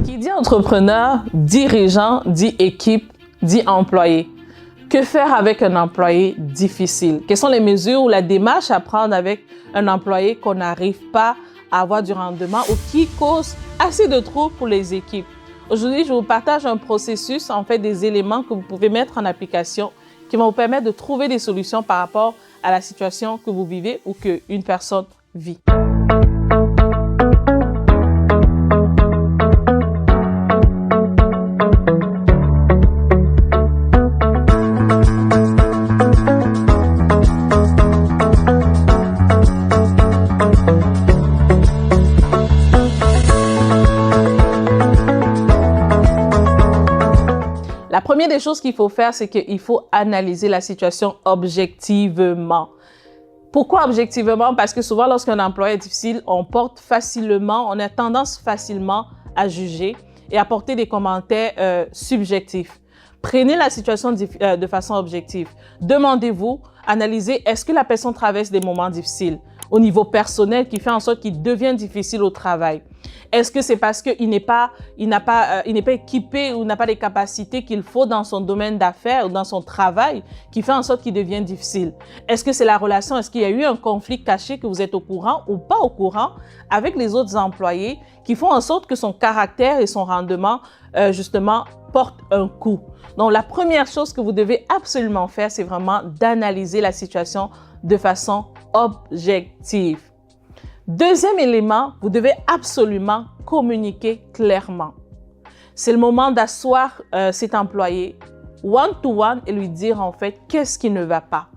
Qui dit entrepreneur, dirigeant, dit équipe, dit employé. Que faire avec un employé difficile? Quelles sont les mesures ou la démarche à prendre avec un employé qu'on n'arrive pas à avoir du rendement ou qui cause assez de troubles pour les équipes? Aujourd'hui, je vous partage un processus, en fait, des éléments que vous pouvez mettre en application qui vont vous permettre de trouver des solutions par rapport à la situation que vous vivez ou qu'une personne vit. La première des choses qu'il faut faire, c'est qu'il faut analyser la situation objectivement. Pourquoi objectivement? Parce que souvent, lorsqu'un employé est difficile, on a tendance facilement à juger et à porter des commentaires subjectifs. Prenez la situation de façon objective. Demandez-vous, analysez, est-ce que la personne traverse des moments difficiles au niveau personnel qui fait en sorte qu'il devient difficile au travail? Est-ce que c'est parce qu'il n'est pas équipé ou n'a pas les capacités qu'il faut dans son domaine d'affaires ou dans son travail qui fait en sorte qu'il devient difficile? Est-ce que c'est la relation? Est-ce qu'il y a eu un conflit caché que vous êtes au courant ou pas au courant avec les autres employés qui font en sorte que son caractère et son rendement, justement, portent un coup? Donc, la première chose que vous devez absolument faire, c'est vraiment d'analyser la situation de façon objective. Deuxième élément, vous devez absolument communiquer clairement. C'est le moment d'asseoir cet employé one-to-one et lui dire en fait qu'est-ce qui ne va pas,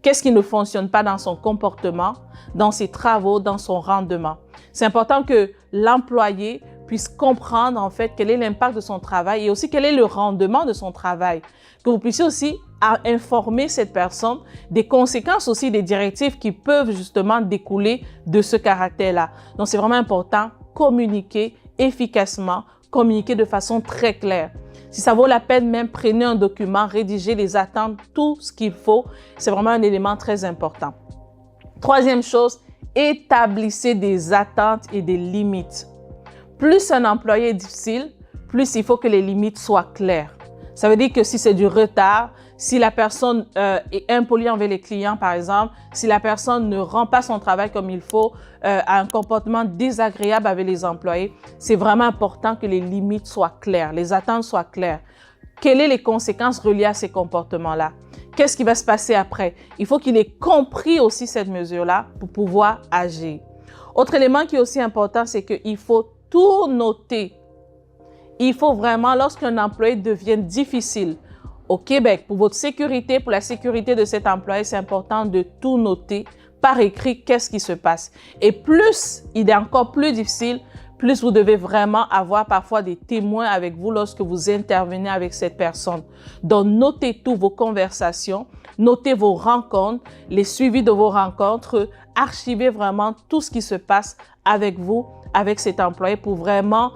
qu'est-ce qui ne fonctionne pas dans son comportement, dans ses travaux, dans son rendement. C'est important que l'employé puisse comprendre en fait quel est l'impact de son travail et aussi quel est le rendement de son travail. Que vous puissiez aussi informer cette personne des conséquences aussi des directives qui peuvent justement découler de ce caractère-là. Donc, c'est vraiment important, communiquer efficacement, communiquer de façon très claire. Si ça vaut la peine, même prenez un document, rédigez les attentes, tout ce qu'il faut. C'est vraiment un élément très important. Troisième chose, établissez des attentes et des limites. Plus un employé est difficile, plus il faut que les limites soient claires. Ça veut dire que si c'est du retard, si la personne est impolie envers les clients, par exemple, si la personne ne rend pas son travail comme il faut, a un comportement désagréable avec les employés, c'est vraiment important que les limites soient claires, les attentes soient claires. Quelles sont les conséquences reliées à ces comportements-là? Qu'est-ce qui va se passer après? Il faut qu'il ait compris aussi cette mesure-là pour pouvoir agir. Autre élément qui est aussi important, c'est qu'il faut tout noter. Il faut vraiment, lorsqu'un employé devient difficile au Québec, pour votre sécurité, pour la sécurité de cet employé, c'est important de tout noter par écrit qu'est-ce qui se passe. Et plus il est encore plus difficile, plus vous devez vraiment avoir parfois des témoins avec vous lorsque vous intervenez avec cette personne. Donc, notez toutes vos conversations, notez vos rencontres, les suivis de vos rencontres, archivez vraiment tout ce qui se passe avec vous, avec cet employé pour vraiment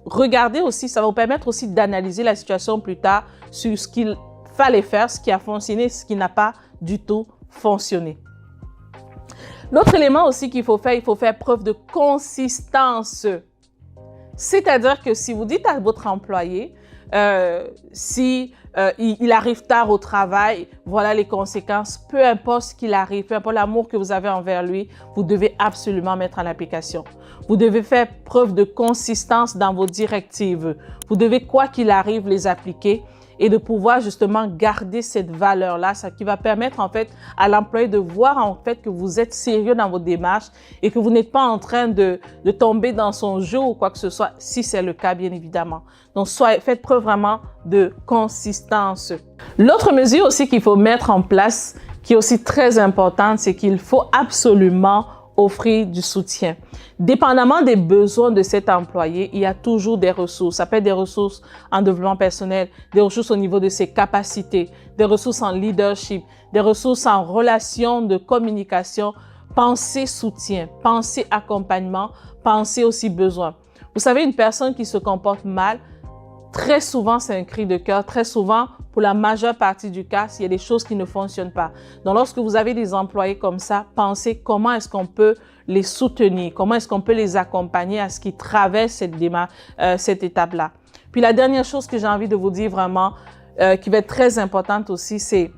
regarder aussi, ça va vous permettre aussi d'analyser la situation plus tard sur ce qu'il fallait faire, ce qui a fonctionné, ce qui n'a pas du tout fonctionné. L'autre élément aussi qu'il faut faire preuve de consistance. C'est-à-dire que si vous dites à votre employé, il arrive tard au travail, voilà les conséquences, peu importe ce qu'il arrive, peu importe l'amour que vous avez envers lui, vous devez absolument mettre en application. Vous devez faire preuve de consistance dans vos directives. Vous devez, quoi qu'il arrive, les appliquer et de pouvoir justement garder cette valeur-là, ça qui va permettre en fait à l'employé de voir en fait que vous êtes sérieux dans vos démarches et que vous n'êtes pas en train de tomber dans son jeu ou quoi que ce soit, si c'est le cas bien évidemment. Donc faites preuve vraiment de consistance. L'autre mesure aussi qu'il faut mettre en place, qui est aussi très importante, c'est qu'il faut absolument offrir du soutien. Dépendamment des besoins de cet employé, il y a toujours des ressources. Ça peut être des ressources en développement personnel, des ressources au niveau de ses capacités, des ressources en leadership, des ressources en relations de communication. Pensez soutien, pensez accompagnement, pensez aussi besoin. Vous savez, une personne qui se comporte mal, très souvent, c'est un cri de cœur. Très souvent, pour la majeure partie du cas, il y a des choses qui ne fonctionnent pas. Donc, lorsque vous avez des employés comme ça, pensez comment est-ce qu'on peut les soutenir, comment est-ce qu'on peut les accompagner à ce qu'ils traversent cette étape-là. Puis, la dernière chose que j'ai envie de vous dire vraiment, qui va être très importante aussi, c'est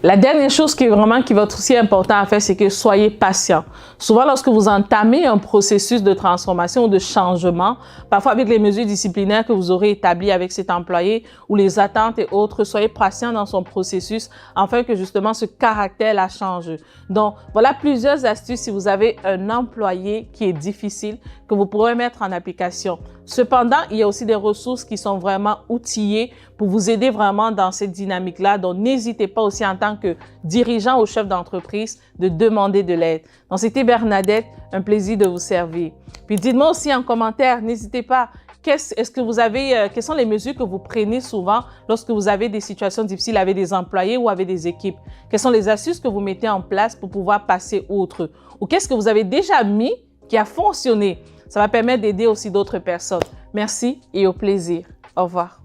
la dernière chose qui va être aussi important à faire, c'est que soyez patient. Souvent, lorsque vous entamez un processus de transformation ou de changement, parfois avec les mesures disciplinaires que vous aurez établies avec cet employé ou les attentes et autres, soyez patient dans son processus afin que justement ce caractère-là change. Donc, voilà plusieurs astuces si vous avez un employé qui est difficile que vous pourrez mettre en application. Cependant, il y a aussi des ressources qui sont vraiment outillées pour vous aider vraiment dans cette dynamique-là. Donc, n'hésitez pas aussi en tant que dirigeant ou chef d'entreprise de demander de l'aide. Donc, c'était Bernadette, un plaisir de vous servir. Puis, dites-moi aussi en commentaire, n'hésitez pas, quelles sont les mesures que vous prenez souvent lorsque vous avez des situations difficiles avec des employés ou avec des équipes? Quelles sont les astuces que vous mettez en place pour pouvoir passer outre? Ou qu'est-ce que vous avez déjà mis qui a fonctionné? Ça va permettre d'aider aussi d'autres personnes. Merci et au plaisir. Au revoir.